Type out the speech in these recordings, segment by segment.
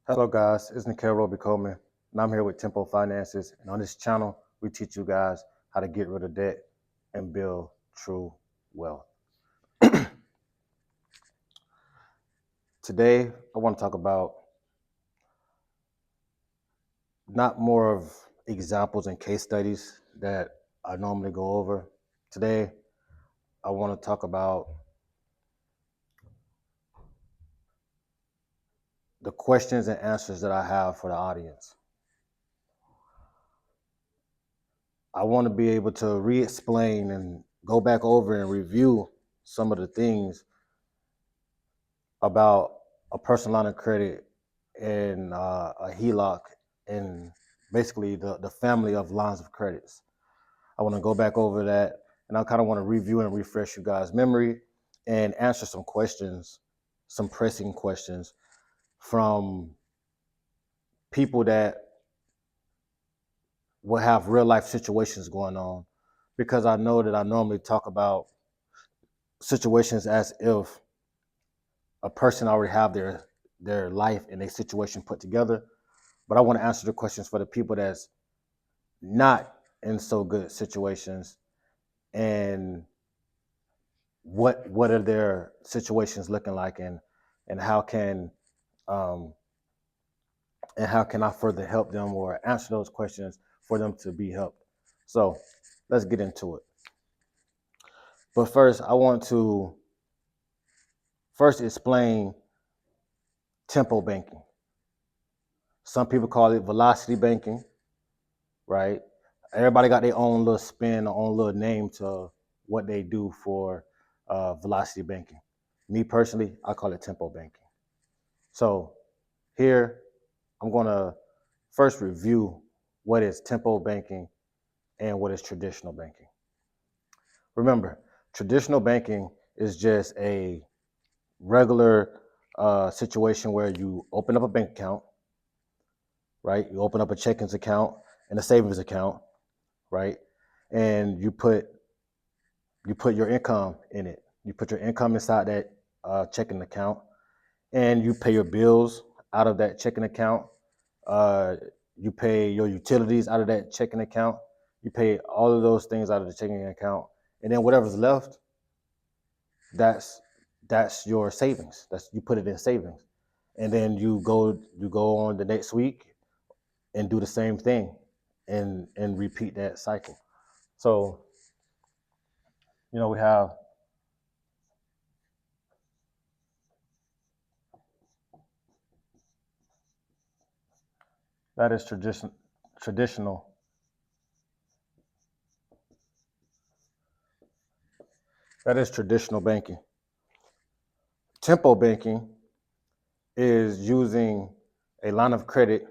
Hello guys, it's Nikhil Roby Coleman, and I'm here with Tempo Finances. And on this channel, we teach you guys how to get rid of debt and build true wealth. Today, I want to talk about not more of examples and case studies that I normally go over. Today, I want to talk about the questions and answers that I have for the audience. I want to be able to re-explain and go back over and review some of the things about a personal line of credit and a HELOC and basically the family of lines of credits. I want to go back over that, and I kind of want to review and refresh you guys' memory and answer some questions, some pressing questions from people that will have real life situations going on, because I know that I normally talk about situations as if a person already have their life and their situation put together. But I want to answer the questions for the people that's not in so good situations, and what are their situations looking like, and how can um, and how can I further help them or answer those questions for them to be helped. So let's get into it. But first, I want to first explain tempo banking. Some people call it velocity banking, right? Everybody got their own little spin, their own little name to what they do for velocity banking. Me personally, I call it tempo banking. So here, I'm going to first review what is tempo banking and what is traditional banking. Remember, traditional banking is just a regular situation where you open up a bank account, right? You open up a checkings account and a savings account, right? And you put your income in it. You put your income inside that checking account, and you pay your bills out of that checking account. Uh, you pay your utilities out of that checking account. You pay all of those things out of the checking account, and then whatever's left, that's that's your savings. That's you put it in savings, and then you go on the next week and do the same thing, and repeat that cycle. So we have that is traditional. That is traditional banking. Tempo banking is using a line of credit,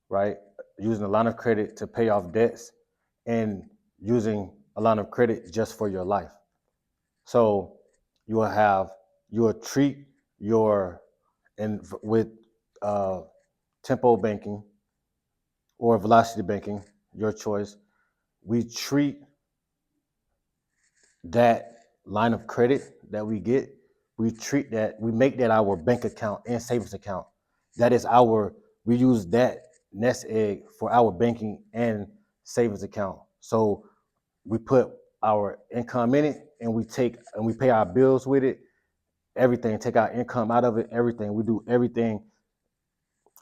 right? Using a line of credit to pay off debts, and using a line of credit just for your life. So you will treat your and with uh, tempo banking or velocity banking, your choice. We treat that line of credit that we get, we make that our bank account and savings account. That is we use that nest egg for our banking and savings account. So we put our income in it, and we pay our bills with it, everything, take our income out of it, everything. We do everything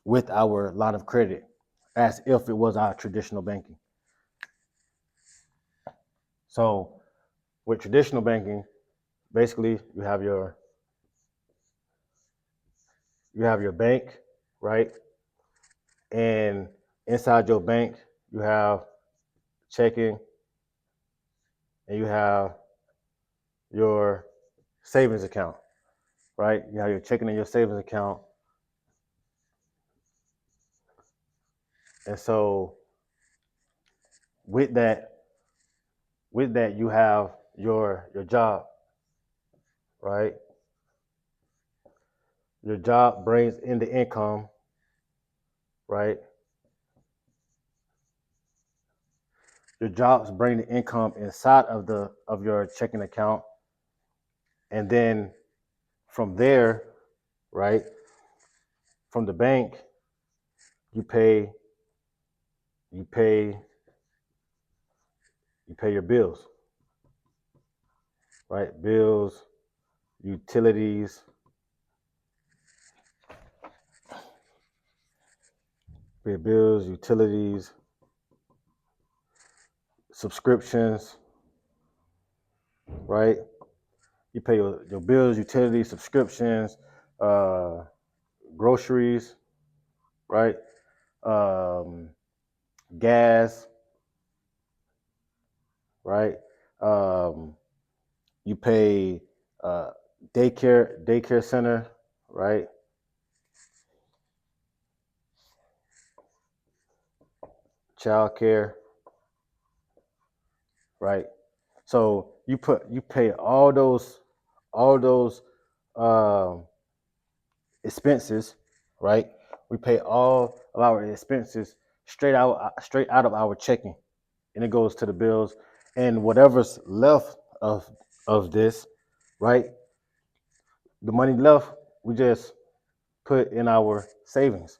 with our line of credit as if it was our traditional banking. So with traditional banking, basically you have your bank, right? And inside your bank, you have checking, and you have your savings account, right? You have your checking and your savings account. And so with that, you have your job, right? Your job brings in the income, right? Your jobs bring the income inside of your checking account, and then from there, right, from the bank, you pay you pay you pay your bills, right? Bills, utilities, pay bills, utilities, subscriptions, right? You pay your bills, utilities, subscriptions, uh, groceries, right? Um, gas, right? Um, you pay uh, daycare center, right? Child care, right? So you pay all those um, expenses, right? We pay all of our expenses straight out of our checking, and it goes to the bills, and whatever's left of this, right? The money left, we just put in our savings,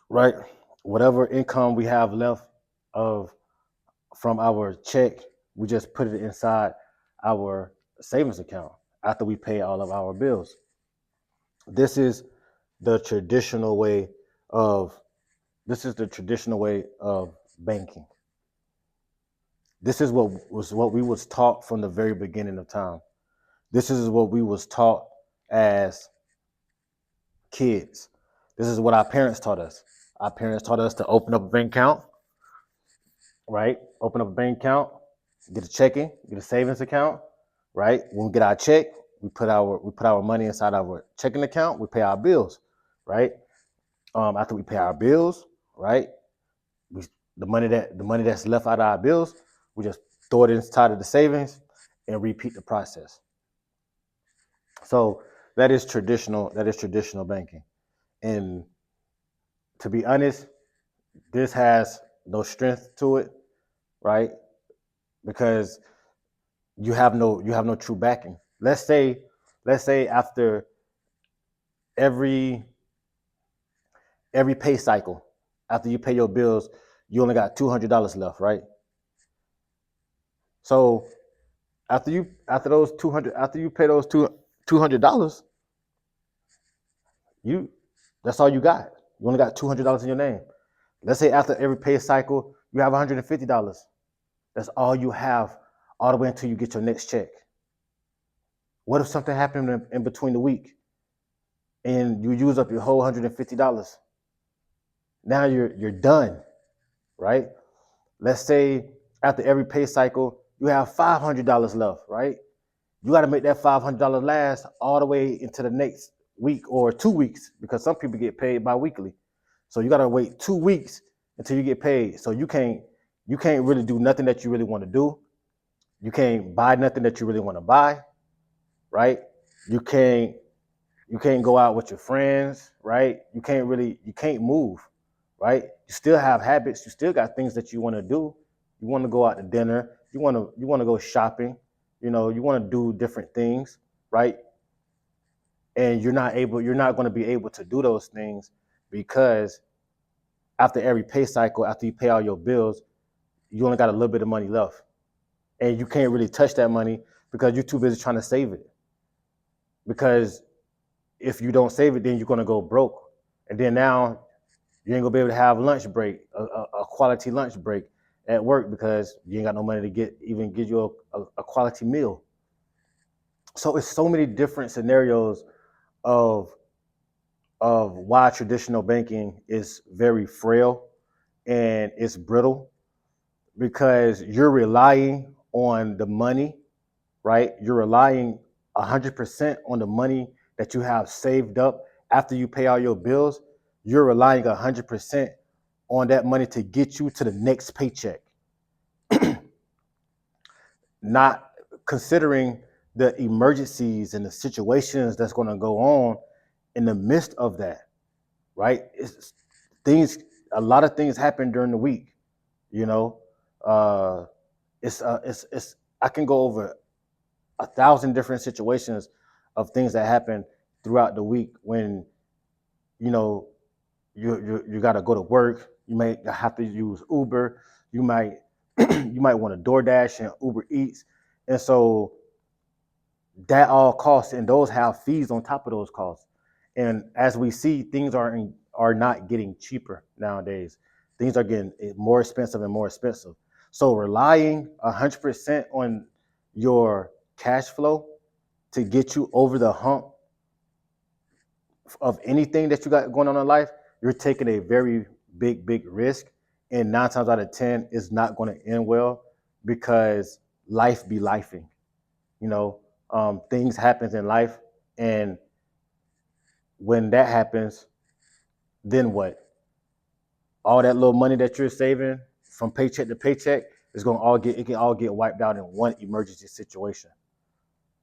right? Whatever income we have left of from our check, we just put it inside our savings account after we pay all of our bills. This is the traditional way of this is the traditional way of banking. This is what we was taught from the very beginning of time. This is what we was taught as kids. This is what our parents taught us. Our parents taught us to open up a bank account, right? Open up a bank account, get a checking, get a savings account, right? When we get our check, we put our money inside our checking account. We pay our bills, right? After we pay our bills, right? We, the money that's left out of our bills, we just throw it inside of the savings and repeat the process. So that is traditional. That is traditional banking. And to be honest, this has no strength to it, right? Because you have no true backing. Let's say after every every pay cycle, after you pay your bills, you only got $200 left, right? So after you pay those $200, you that's all you got. You only got $200 in your name. Let's say after every pay cycle, you have $150. That's all you have all the way until you get your next check. What if something happened in between the week and you use up your whole $150? Now you're done, right? Let's say after every pay cycle, you have $500 left, right? You got to make that $500 last all the way into the next week or 2 weeks, because some people get paid bi-weekly. So you got to wait 2 weeks until you get paid. So you can't really do nothing that you really want to do. You can't buy nothing that you really want to buy, right? You can't you can't go out with your friends, right? You can't move, right? You still have habits, you still got things that you want to do. You want to go out to dinner, you want to go shopping, you want to do different things, right? And you're not going to be able to do those things because after every pay cycle, after you pay all your bills, you only got a little bit of money left. And you can't really touch that money because you're too busy trying to save it. Because if you don't save it, then you're gonna go broke, and then now you ain't gonna be able to have lunch break, a quality lunch break at work because you ain't got no money to give you a quality meal. So it's so many different scenarios of why traditional banking is very frail and it's brittle, because you're relying on the money, right? You're relying 100% on the money that you have saved up after you pay all your bills. You're relying 100% on that money to get you to the next paycheck, not considering the emergencies and the situations that's going to go on in the midst of that, right? Things, a lot of things happen during the week, you know. Uh, it's I can go over 1,000 different situations of things that happen throughout the week when you know, you got to go to work. You may have to use Uber. You might you might want to DoorDash and Uber Eats, and so that all costs, and those have fees on top of those costs. And as we see, things are not getting cheaper nowadays. Things are getting more expensive and more expensive. So relying 100% on your cash flow to get you over the hump of anything that you got going on in life, you're taking a very big risk. And 9 times out of 10, it's not going to end well because life be lifing. You know, things happens in life, and when that happens, then what? All that little money that you're saving from paycheck to paycheck is going to all get wiped out in one emergency situation.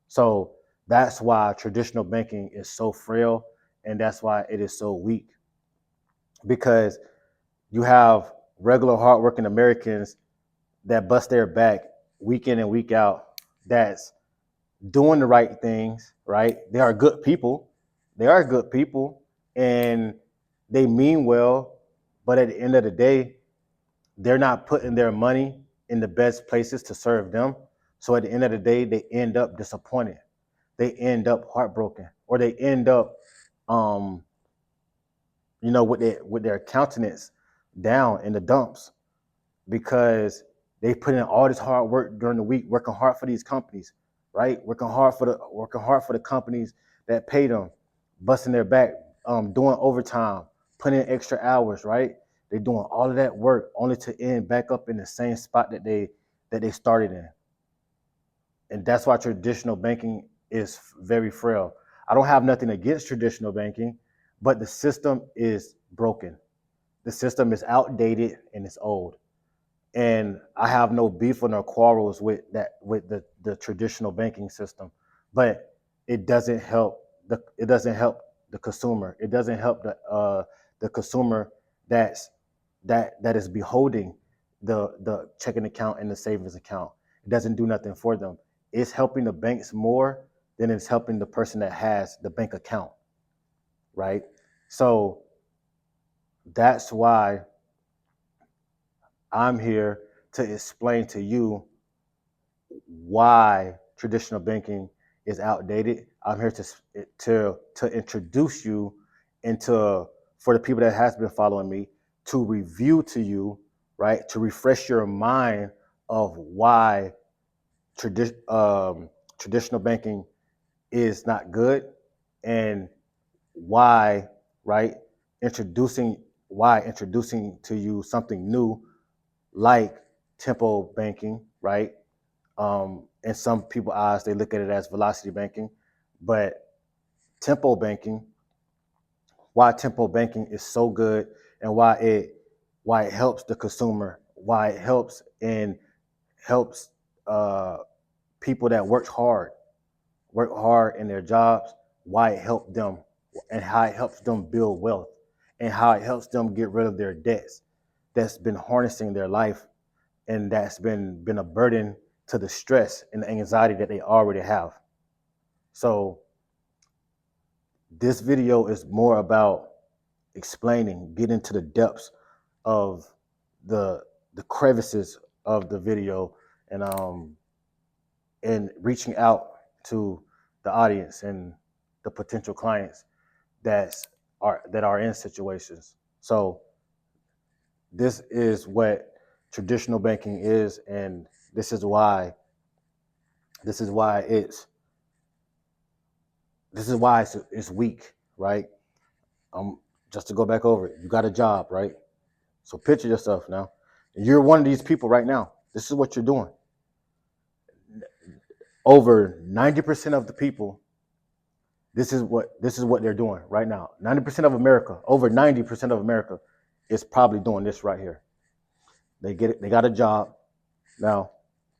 So that's why traditional banking is so frail, and that's why it is so weak, because you have regular hardworking Americans that bust their back week in and week out, that's doing the right things, right? They are good people. They are good people, and they mean well, but at the end of the day, they're not putting their money in the best places to serve them. So at the end of the day, they end up disappointed. They end up heartbroken, or they end up, um, with their countenance down in the dumps, because they put in all this hard work during the week, working hard for these companies, right? Working hard for the companies that pay them, busting their back, doing overtime, putting in extra hours, right? They're doing all of that work only to end back up in the same spot that they started in. And that's why traditional banking is very frail. I don't have nothing against traditional banking, but the system is broken. The system is outdated and it's old. And I have no beef or no quarrels with the traditional banking system, but it doesn't help the consumer. It doesn't help the consumer that is beholding the checking account and the savings account. It doesn't do nothing for them. It's helping the banks more than it's helping the person that has the bank account, right? So that's why I'm here to explain to you why traditional banking is outdated. I'm here to introduce you into, for the people that has been following me, to review to you, right, to refresh your mind of why traditional banking is not good, and why, right, introducing introducing to you something new like tempo banking, right? In some people's eyes, they look at it as velocity banking, but tempo banking, why tempo banking is so good, and why it helps the consumer, why it helps uh, people that work hard in their jobs, why it helped them, and how it helps them build wealth, and how it helps them get rid of their debts that's been harnessing their life, and that's been a burden to the stress and the anxiety that they already have. So this video is more about explaining, getting to the depths of the crevices of the video, and reaching out to the audience and the potential clients that are in situations. So this is what traditional banking is, and this is why it's it's weak, right? Just to go back over it, you got a job, right? So picture yourself now. You're one of these people right now. This is what you're doing. Over 90% of the people, this is what they're doing right now. 90% of America, over 90% of America is probably doing this right here. They get it, they got a job. Now,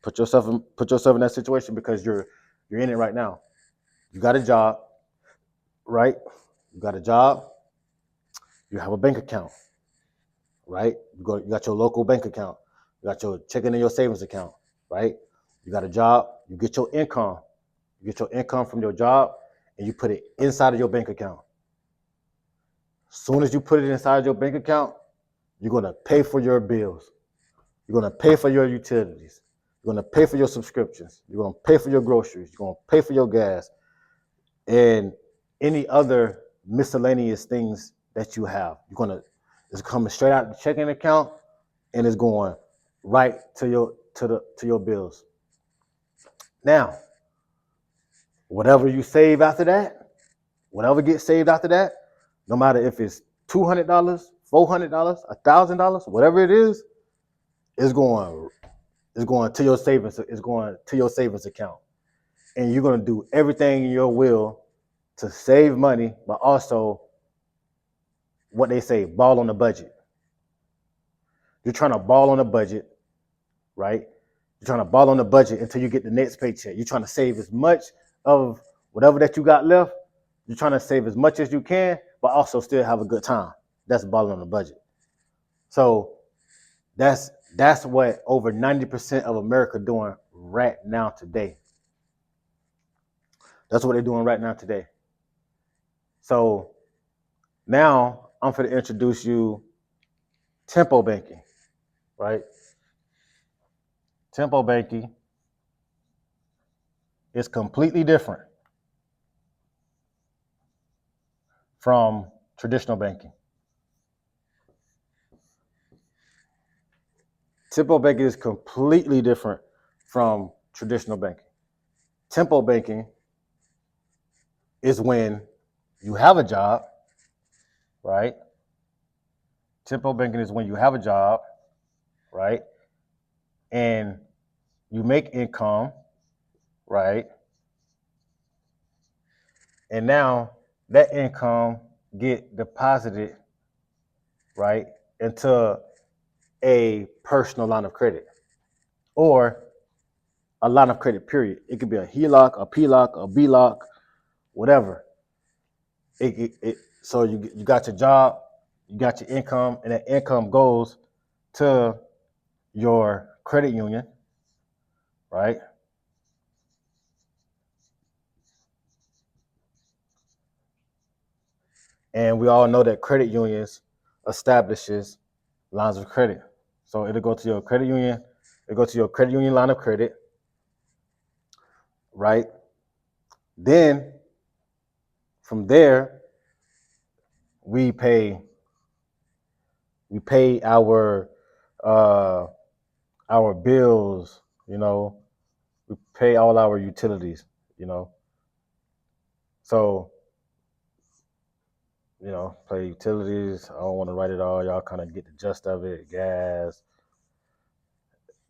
put yourself in that situation, because you're in it right now. You got a job, right? You got a job, you have a bank account, right? You got your local bank account. You got your checking and your savings account, right? You got a job, you get your income. You get your income from your job, and you put it inside of your bank account. Soon as you put it inside your bank account, you're going to pay for your bills. You're going to pay for your utilities. You're going to pay for your subscriptions. You're going to pay for your groceries. You're going to pay for your gas and any other miscellaneous things that you have. It's coming straight out of the checking account and it's going right to your bills. Now, whatever you save after that, whatever gets saved after that, no matter if it's $200, $400, $1,000, whatever it is going to your savings. It's going to your savings account, and you're going to do everything in your will to save money, but also what they say, ball on the budget. You're trying to ball on the budget, right? You're trying to ball on the budget until you get the next paycheck. You're trying to save as much of whatever that you got left. You're trying to save as much as you can, but also still have a good time. That's balling on the budget. So that's what over 90% of America doing right now today. That's what they're doing right now today. So now I'm going to introduce you Tempo banking, right? Tempo banking is completely different from traditional banking. Tempo banking is completely different from traditional banking. Tempo banking is when you have a job, right? Tempo banking is when you have a job, right? And you make income, right? And now that income get deposited, right, into a personal line of credit or a line of credit, period. It could be a HELOC, a PLOC, a BLOC, whatever. So you got your job, you got your income, and that income goes to your credit union, right? And we all know that credit unions establishes lines of credit. So it'll go to your credit union, it'll go to your credit union line of credit, right? Then from there, we pay our bills, you know, we pay all our utilities, you know. So, you know, pay utilities. I don't want to write it all. Y'all kind of get the gist of it, gas,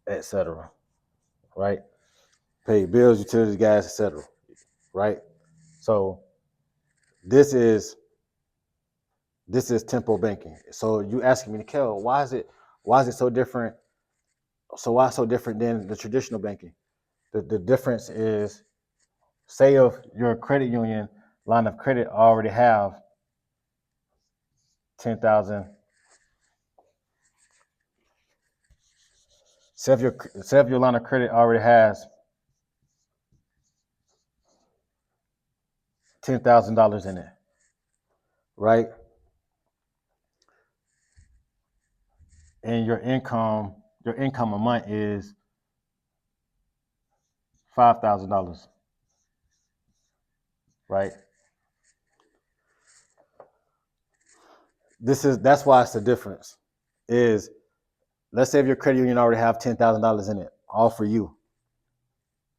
etc. Right? Pay bills, utilities, gas, etc. Right? So this is Tempo banking. So you asking me, Nikel, why is it so different? So why so different than the traditional banking? The difference is, say if your credit union line of credit already have 10,000. Say if your line of credit already has $10,000 in it, right? And your income a month is $5,000, right? That's why it's the difference. Is, let's say if your credit union already have $10,000 in it, all for you.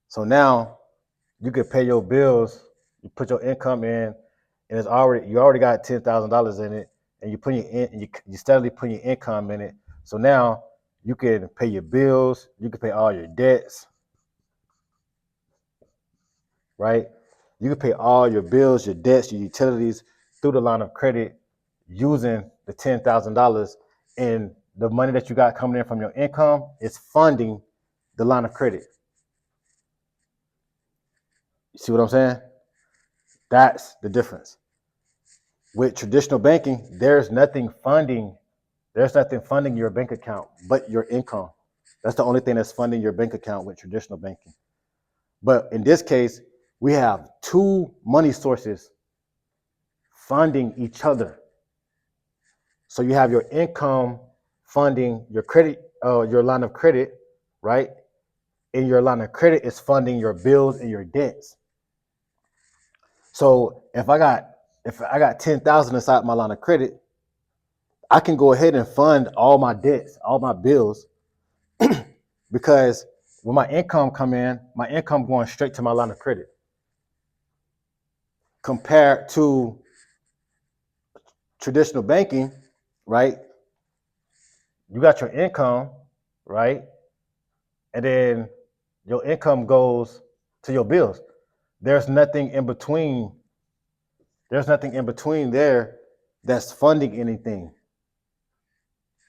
So now you could pay your bills. You put your income in, and you already got $10,000 in it, and you steadily put your income in it. So now you can pay your bills. You can pay all your debts, right? You can pay all your bills, your debts, your utilities through the line of credit using the $10,000, and the money that you got coming in from your income is funding the line of credit. You see what I'm saying? That's the difference. With traditional banking, there's nothing funding your bank account but your income. That's the only thing that's funding your bank account with traditional banking. But in this case, we have two money sources funding each other. So you have your income funding your credit, your line of credit, right? And your line of credit is funding your bills and your debts. So if I got 10,000 inside my line of credit, I can go ahead and fund all my debts, all my bills, because when my income come in, my income going straight to my line of credit. Compared to traditional banking, right? You got your income, right? And then your income goes to your bills. There's nothing in between. There's nothing in between there that's funding anything.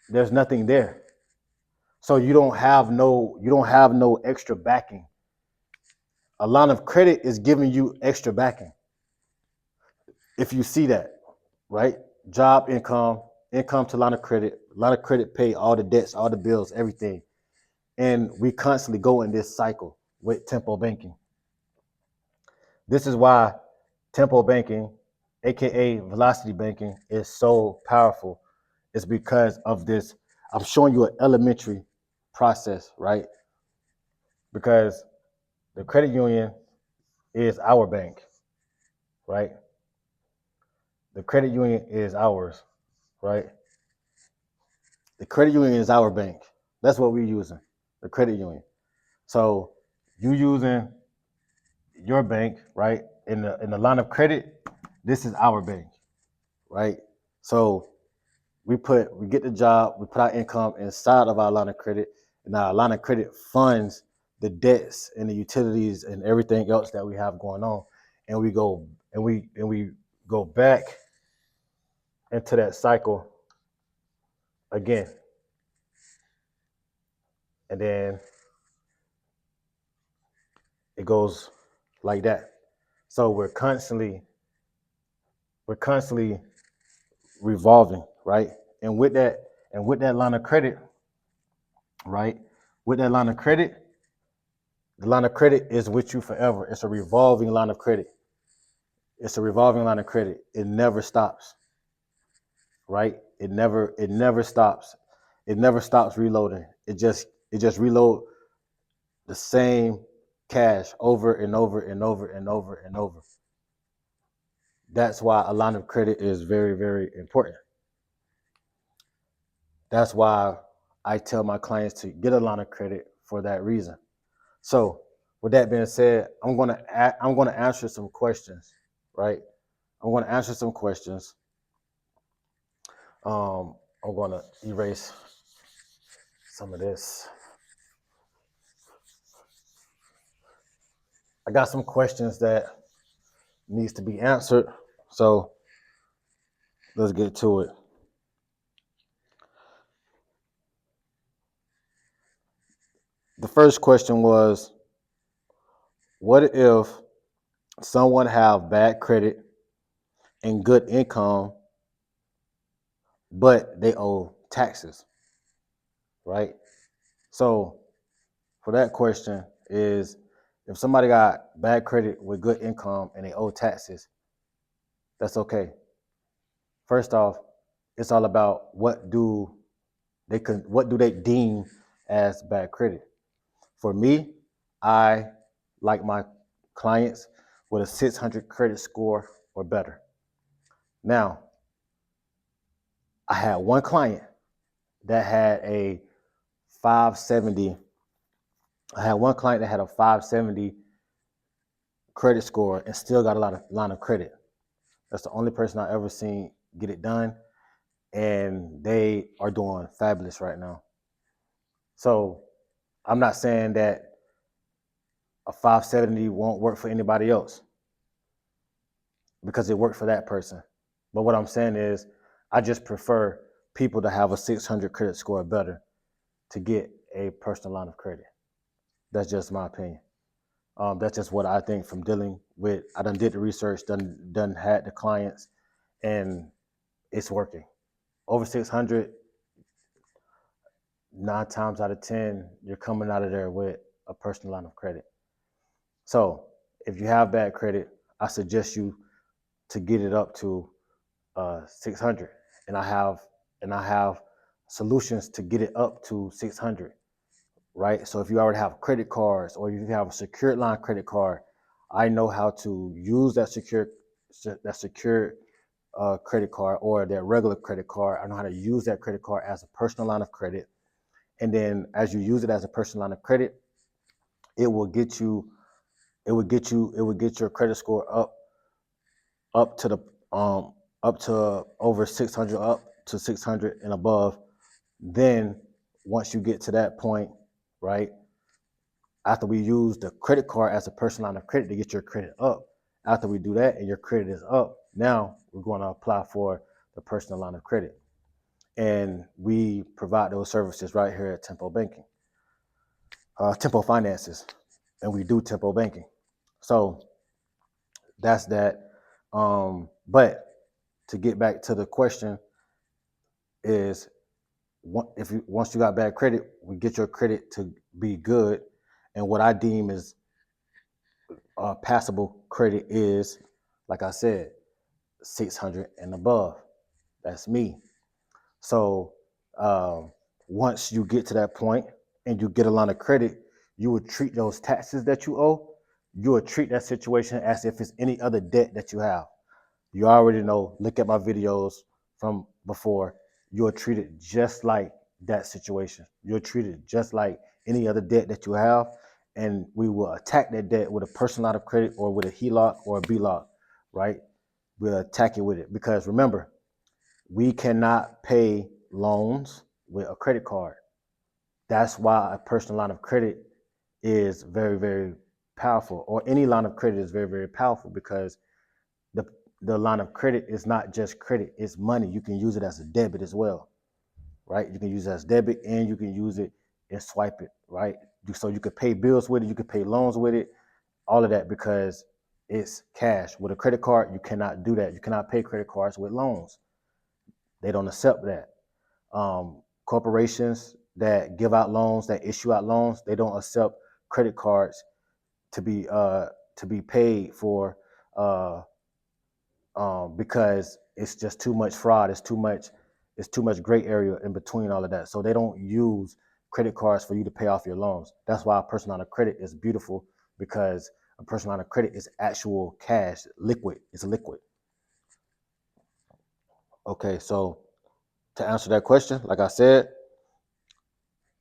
There's nothing there. So you don't have no extra backing. A line of credit is giving you extra backing. If you see that, right? Job income, income to line of credit pay all the debts, all the bills, everything. And we constantly go in this cycle with tempo banking. This is why tempo banking, aka velocity banking, is so powerful. It's because of this. I'm showing you an elementary process, right? Because the credit union is our bank, right? The credit union is ours, right? The credit union is our bank. That's what we're using, the credit union. So you using your bank, right? In the line of credit, this is our bank, right? So we get the job, we put our income inside of our line of credit, and our line of credit funds the debts and the utilities and everything else that we have going on, and we go back into that cycle again, and then it goes like that. So we're constantly revolving, right? And with that line of credit, right? With that line of credit, the line of credit is with you forever. It's a revolving line of credit. It's a revolving line of credit. It never stops, right? It never stops. It never stops reloading. It just reload the same cash over and over and over and over and over. That's why a line of credit is very, very important. That's why I tell my clients to get a line of credit for that reason. So, with that being said, I'm gonna answer some questions, right? I'm gonna answer some questions. I'm gonna erase some of this. I got some questions that needs to be answered. So let's get to it. The first question was, what if someone have bad credit and good income, but they owe taxes, right? So for that question is, if somebody got bad credit with good income and they owe taxes, that's okay. First off, it's all about what do they deem as bad credit. For me, I like my clients with a 600 credit score or better. Now, I had one client that had a 570. I had one client that had a 570 credit score and still got a lot of line of credit. That's the only person I ever seen get it done, and they are doing fabulous right now. So I'm not saying that a 570 won't work for anybody else because it worked for that person. But what I'm saying is, I just prefer people to have a 600 credit score or better to get a personal line of credit. That's just my opinion. That's just what I think from dealing with. I done did the research, done had the clients, and it's working. Over 600, 9 times out of 10, you're coming out of there with a personal line of credit. So if you have bad credit, I suggest you to get it up to 600. And I have and I have solutions to get it up to 600, right? So if you already have credit cards or you have a secured line credit card, I know how to use that secured credit card or that regular credit card. I know how to use that credit card as a personal line of credit. And then as you use it as a personal line of credit, it will get you, it will get your credit score up to the up to over 600, up to 600 and above. Then once you get to that point, right, after we use the credit card as a personal line of credit to get your credit up, after we do that and your credit is up, now we're going to apply for the personal line of credit. And we provide those services right here at Tempo Banking, Tempo Finances, and we do Tempo Banking. So that's that. But to get back to the question is, if you once you got bad credit, we get your credit to be good, and what I deem is passable credit is, like I said, 600 and above. That's me. So once you get to that point and you get a line of credit, you would treat those taxes that you owe, you would treat that situation as if it's any other debt that you have. You already know, look at my videos from before. You'll treat it just like that situation. You'll treat it just like any other debt that you have. And we will attack that debt with a personal line of credit or with a HELOC or a BLOC, right? We'll attack it with it. Because remember, we cannot pay loans with a credit card. That's why a personal line of credit is very, very powerful, or any line of credit is very, very powerful, because the the line of credit is not just credit, it's money. You can use it as a debit as well, right? You can use it as debit and you can use it and swipe it, right? So you could pay bills with it, you could pay loans with it, all of that, because it's cash. With a credit card, you cannot do that. You cannot pay credit cards with loans. They don't accept that. Corporations that give out loans, that issue out loans, they don't accept credit cards to be paid for, uh, because it's just too much fraud. It's too much gray area in between all of that. So they don't use credit cards for you to pay off your loans. That's why a personal line of credit is beautiful, because a personal line of credit is actual cash, liquid. It's liquid. Okay, so to answer that question, like I said,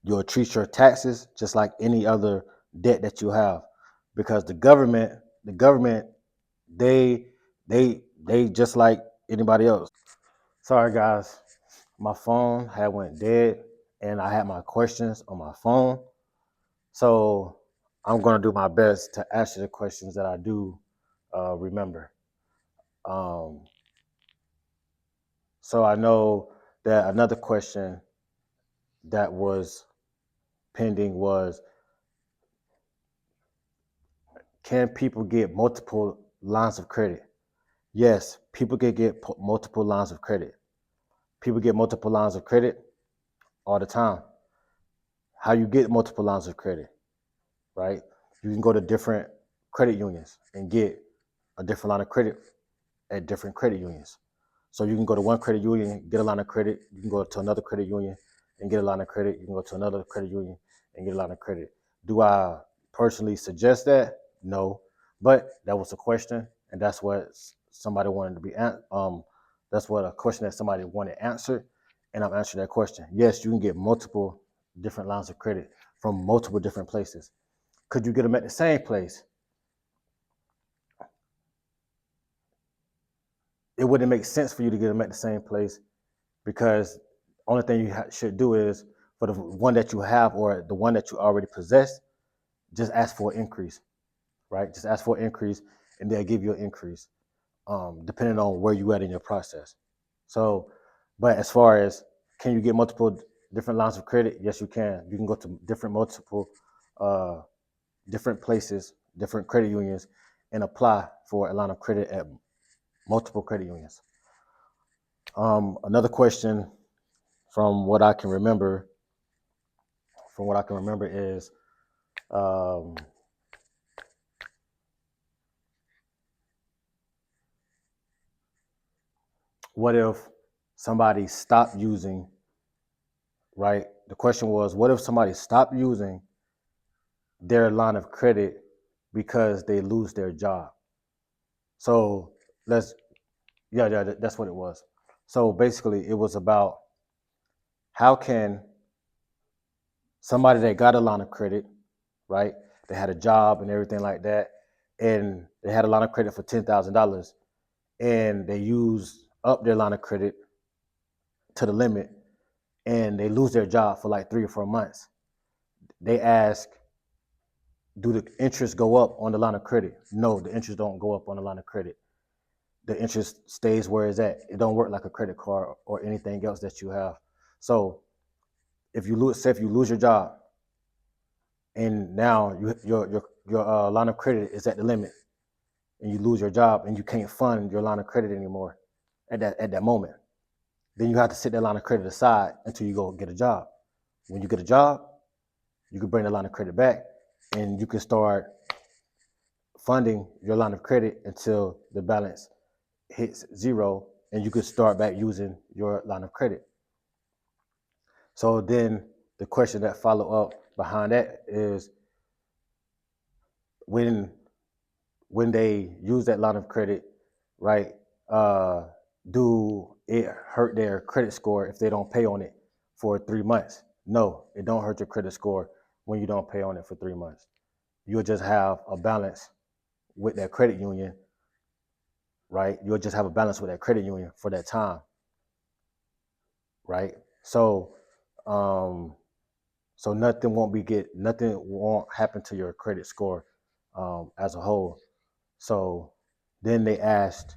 you'll treat your taxes just like any other debt that you have, because the government, they they just like anybody else. Sorry guys, my phone had went dead and I had my questions on my phone. So I'm gonna do my best to answer the questions that I do remember. Um, so I know that another question that was pending was, can people get multiple lines of credit? Yes, people can get multiple lines of credit. People get multiple lines of credit all the time. How you get multiple lines of credit, right? You can go to different credit unions and get a different line of credit at different credit unions. So you can go to one credit union, get a line of credit. You can go to another credit union and get a line of credit. You can go to another credit union and get a line of credit. Do I personally suggest that? No, but that was a question, and that's what somebody wanted to be. That's what a question that somebody wanted answered, and I'm answering that question. Yes, you can get multiple different lines of credit from multiple different places. Could you get them at the same place? It wouldn't make sense for you to get them at the same place, because the only thing you should do is, for the one that you have or the one that you already possess, just ask for an increase, right? Just ask for an increase, and they'll give you an increase, depending on where you at in your process. So, but as far as, can you get multiple different lines of credit? Yes, you can. You can go to uh, different places, different credit unions, and apply for a line of credit at multiple credit unions. Another question, from what I can remember, is, um, what if somebody stopped using, right? The question was, what if somebody stopped using their line of credit because they lose their job? So let's, yeah, that's what it was. So basically, it was about how can somebody that got a line of credit, right? They had a job and everything like that, and they had a line of credit for $10,000, and they use up their line of credit to the limit, and they lose their job for like 3 or 4 months. They ask, do the interest go up on the line of credit? No, the interest don't go up on the line of credit. The interest stays where it's at. It don't work like a credit card or anything else that you have. So if you lose your job, and now your line of credit is at the limit, and you lose your job and you can't fund your line of credit anymore at that moment, then you have to set that line of credit aside until you go get a job. When you get a job, you can bring the line of credit back, and you can start funding your line of credit until the balance hits zero, and you can start back using your line of credit. So then the question that follow up behind that is, when they use that line of credit, right? Do it hurt their credit score if they don't pay on it for 3 months? No, it don't hurt your credit score when you don't pay on it for 3 months. You'll just have a balance with that credit union, right? You'll just have a balance with that credit union for that time, right? So, so nothing won't happen to your credit score as a whole. So then they asked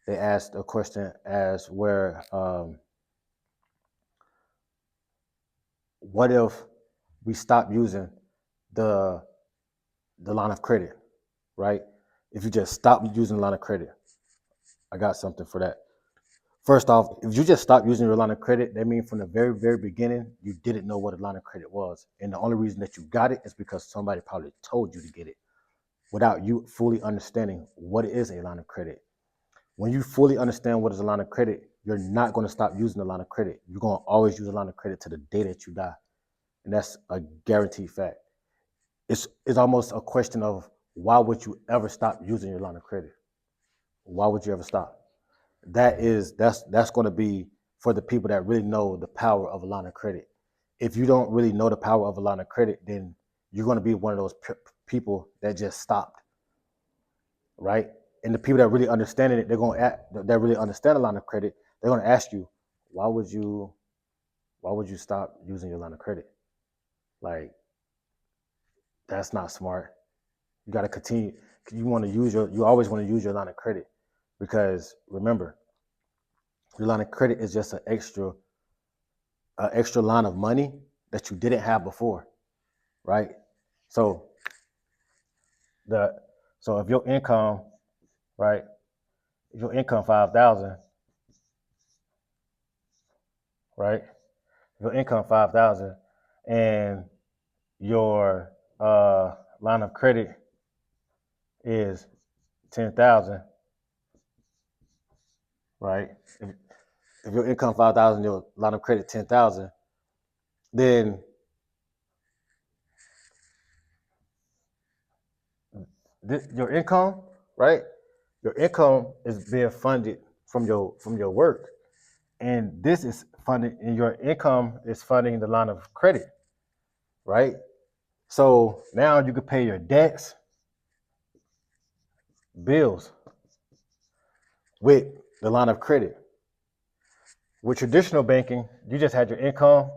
a question as where, what if we stop using the line of credit, right? If you just stop using the line of credit, I got something for that. First off, if you just stop using your line of credit, that means from the very, very beginning, you didn't know what a line of credit was. And the only reason that you got it is because somebody probably told you to get it without you fully understanding what is a line of credit. When you fully understand what is a line of credit, you're not going to stop using the line of credit. You're going to always use a line of credit to the day that you die. And that's a guaranteed fact. It's almost a question of, why would you ever stop using your line of credit? Why would you ever stop? That's going to be for the people that really know the power of a line of credit. If you don't really know the power of a line of credit, then you're going to be one of those people that just stopped, right? And the people that really understand it, that really understand a line of credit, they're going to ask you, why would you stop using your line of credit? Like, that's not smart. You got to continue. You always want to use your line of credit, because remember, your line of credit is just an extra line of money that you didn't have before, right? So if your income, right, if your income 5,000, right, if your income 5,000, and your line of credit is 10,000, right? If your income 5,000, your line of credit 10,000, then your income, right? Your income is being funded from your work, and this is funding, and your income is funding the line of credit, right? So now you can pay your debts, bills with the line of credit. With traditional banking, you just had your income,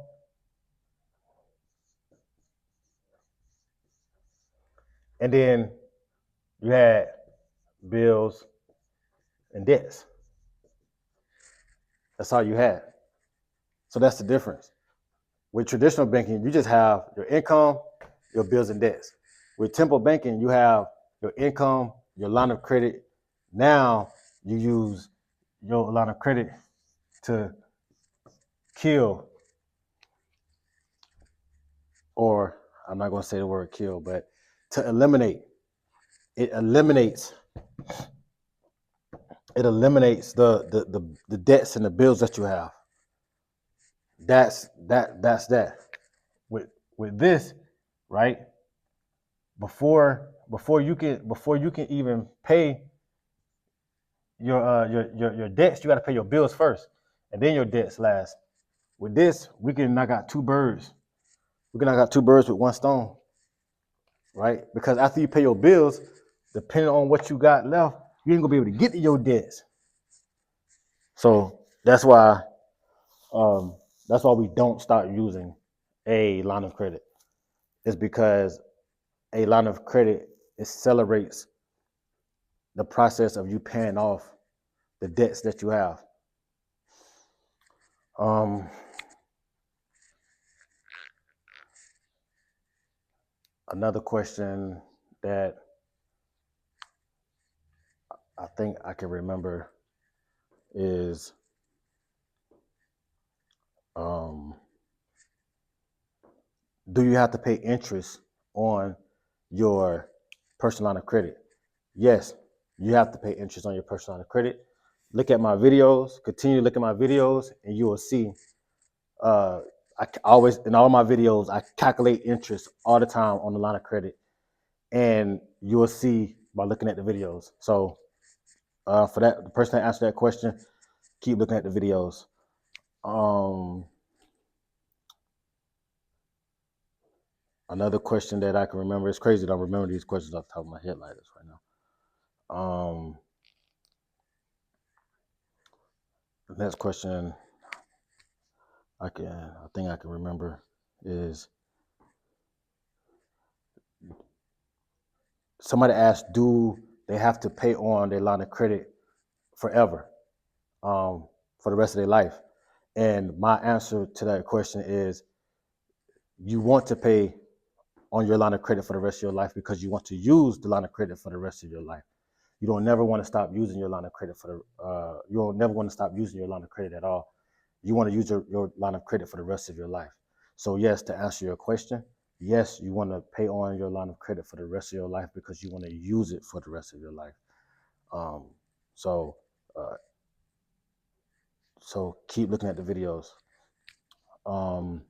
and then you had bills and debts. That's all you had. So that's the difference. With traditional banking, you just have your income, your bills and debts. With Temple Banking, you have your income, your line of credit. Now you use your line of credit to kill, or I'm not going to say the word kill, but to eliminate. It eliminates it eliminates the debts and the bills that you have. That's that. With this, right? Before you can even pay your debts, you got to pay your bills first, and then your debts last. With this, we can knock out two birds. We can knock out two birds with one stone, right? Because after you pay your bills, depending on what you got left, you ain't gonna be able to get to your debts. So um, that's why we don't start using a line of credit. It's because a line of credit accelerates the process of you paying off the debts that you have. Um, Another question that I think I can remember is um, do you have to pay interest on your personal line of credit? Yes, you have to pay interest on your personal line of credit. Look at my videos, continue to look at my videos, and you will see. Uh, I always, in all my videos, I calculate interest all the time on the line of credit, and you will see by looking at the videos. So, for that, the person that answered that question, keep looking at the videos. Um, Another question that I can remember. It's crazy that I remember these questions off the top of my head like this right now. The next question I think I can remember is somebody asked, do they have to pay on their line of credit forever, for the rest of their life? And my answer to that question is, you want to pay on your line of credit for the rest of your life because you want to use the line of credit for the rest of your life. You don't never want to stop using your line of credit you don't never want to stop using your line of credit at all. You want to use your line of credit for the rest of your life. So yes, to answer your question, yes, you want to pay on your line of credit for the rest of your life because you want to use it for the rest of your life. Um, so uh, so keep looking at the videos. Um,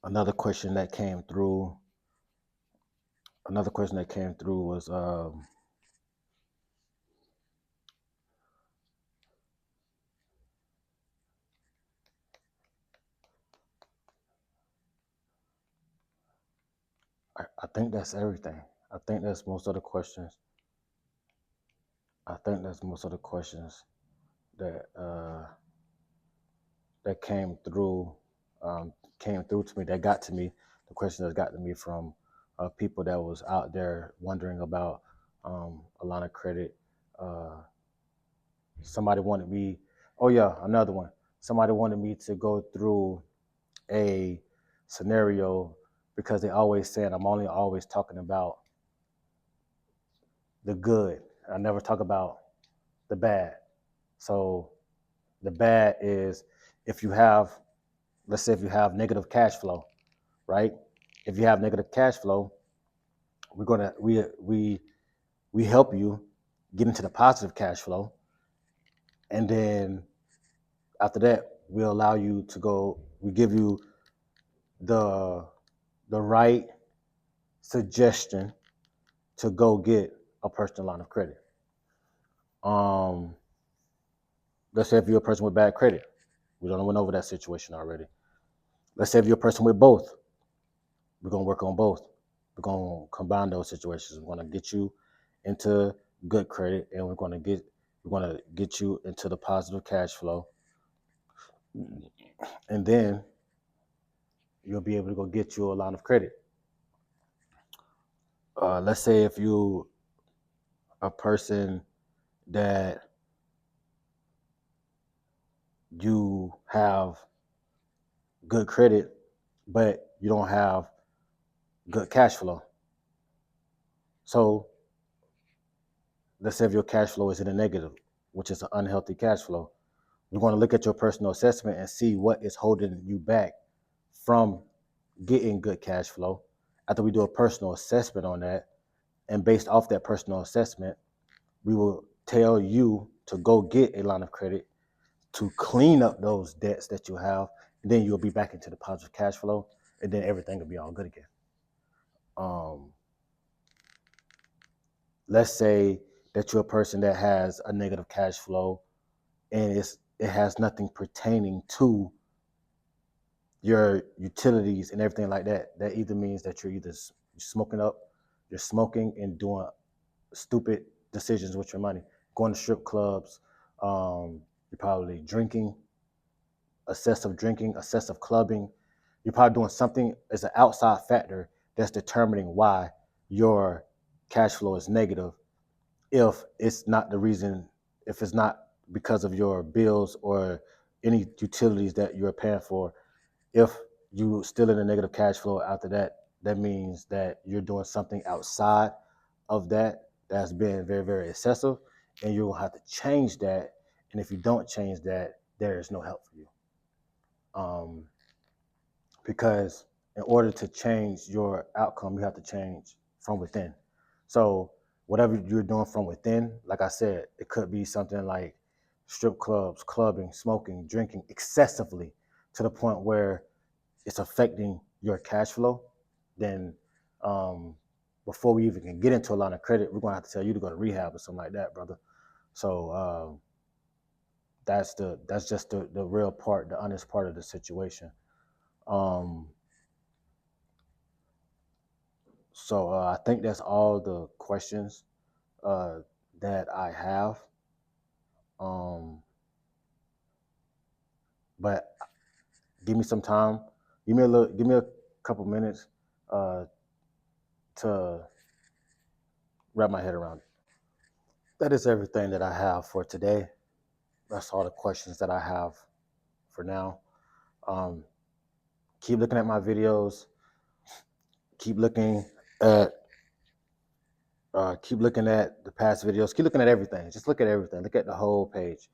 another question that came through. Another question that came through was I think that's everything. I think that's most of the questions. I think that's most of the questions that that came through to me. That got to me. The question that got to me from people that was out there wondering about a line of credit. Uh, Somebody wanted me. Oh yeah, another one. Somebody wanted me to go through a scenario because they always said I'm only always talking about the good. I never talk about the bad. So the bad is if you have, let's say if you have negative cash flow, right? If you have negative cash flow, we're gonna we help you get into the positive cash flow, and then after that we allow you to go. We give you the right suggestion to go get a personal line of credit. Um, let's say if you're a person with bad credit, we don't went over that situation already. Let's say if you're a person with both, we're gonna work on both. We're gonna combine those situations. We're gonna get you into good credit, and we're gonna get you into the positive cash flow, and then you'll be able to go get you a line of credit. Let's say if you a person that you have good credit, but you don't have good cash flow. So let's say if your cash flow is in a negative, which is an unhealthy cash flow. We're going to look at your personal assessment and see what is holding you back from getting good cash flow. After we do a personal assessment on that, and based off that personal assessment, we will tell you to go get a line of credit to clean up those debts that you have, and then you'll be back into the positive cash flow, and then everything will be all good again. Let's say that you're a person that has a negative cash flow, and it has nothing pertaining to your utilities and everything like that. That either means that you're smoking and doing stupid decisions with your money, going to strip clubs. You're probably drinking, excessive clubbing. You're probably doing something as an outside factor that's determining why your cash flow is negative. If it's not the reason, if it's not because of your bills or any utilities that you're paying for, if you still in a negative cash flow after that, that means that you're doing something outside of that that's been very, very excessive, and you'll have to change that. And if you don't change that, there is no help for you. Because in order to change your outcome, you have to change from within. So whatever you're doing from within, like I said, it could be something like strip clubs, clubbing, smoking, drinking excessively to the point where it's affecting your cash flow. Then before we even can get into a line of credit, we're gonna have to tell you to go to rehab or something like that, brother. So that's just the real part, the honest part of the situation. Um, So I think that's all the questions uh, that I have. Um, but give me some time. Give me a couple minutes uh, to wrap my head around it. That is everything that I have for today. That's all the questions that I have for now. Um, keep looking at my videos. Keep looking at keep looking at the past videos. Keep looking at everything. Just look at everything. Look at the whole page.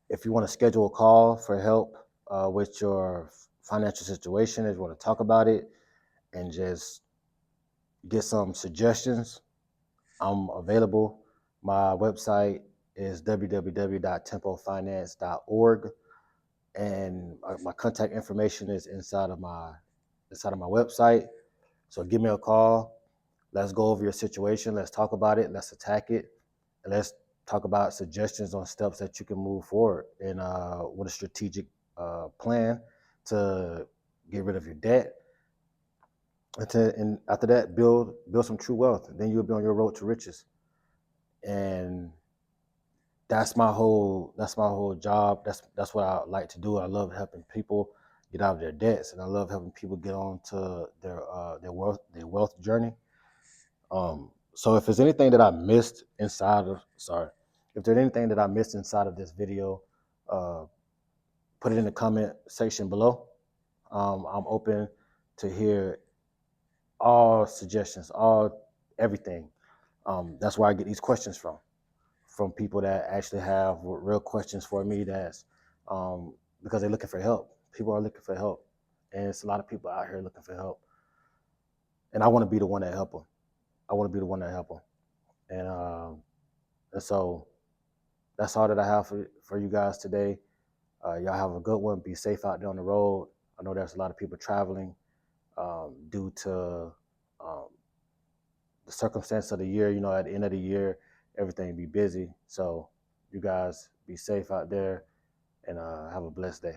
If you want to schedule a call for help with your financial situation, if you want to talk about it and just get some suggestions, I'm available. My website is www.tempofinance.org, and my contact information is inside of my website. So give me a call. Let's go over your situation. Let's talk about it. Let's attack it. And let's talk about suggestions on steps that you can move forward and with a strategic plan to get rid of your debt. And after that, build some true wealth. Then you'll be on your road to riches. And that's my whole job. That's what I like to do. I love helping people get out of their debts, and I love helping people get on to their wealth journey. So if there's anything that I missed if there's anything that I missed inside of this video, uh, put it in the comment section below. I'm open to hear all suggestions, everything. That's where I get these questions from people that actually have real questions for me. That's because they're looking for help. People are looking for help, and it's a lot of people out here looking for help. And I want to be the one that help them. I want to be the one that help them. And so that's all that I have for you guys today. Y'all have a good one. Be safe out there on the road. I know there's a lot of people traveling due to um, the circumstance of the year. You know, at the end of the year, everything be busy. So you guys be safe out there and have a blessed day.